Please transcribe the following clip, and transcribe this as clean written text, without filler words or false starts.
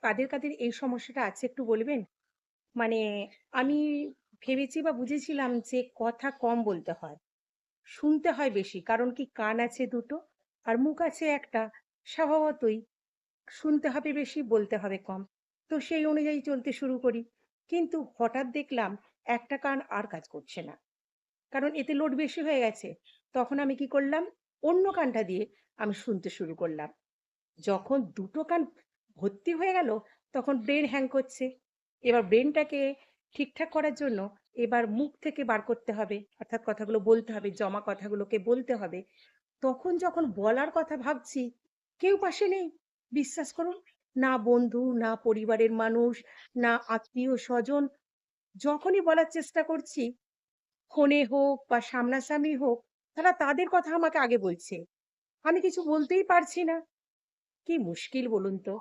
কাদের, কাদের এই সমস্যাটা আছে একটু বলবেন? মানে আমি ভেবেছি বা বুঝেছিলাম যে কথা কম বলতে হয়। শুনতে হয় বেশি। কারণ কি কান আছে ২ টো আর মুখ আছে ১ টা। স্বভাবতই শুনতে হবে বেশি, বলতে হবে কম। তো সেই অনুযায়ী চলতে শুরু করি। কিন্তু হঠাৎ দেখলাম একটা কান আর কাজ করছে না। কারণ এতে লোড বেশি হয়ে গেছে। তখন আমি কি করলাম? অন্য কানটা দিয়ে আমি শুনতে শুরু করলাম। যখন দুটো কান ভর্তি হয়ে গেল, তখন ব্রেন হ্যাং করছে। এবার ব্রেনটাকে ঠিকঠাক করার জন্য এবার মুখ থেকে বার করতে হবে। অর্থাৎ কথাগুলো বলতে হবে, জমা কথাগুলোকে বলতে হবে। তখন যখন বলার কথা ভাবছি, কেউ পাশে নেই। বিশ্বাস করুন, না বন্ধু, না পরিবারের মানুষ, না আত্মীয়-স্বজন। যখনই বলার চেষ্টা করছি, ফোনে হোক বা সামনাসামনি হোক, তারা তাদের কথা আমাকে আগে বলছে। আমি কিছু বলতেই পারছি না। কি মুশকিল বলুন তো?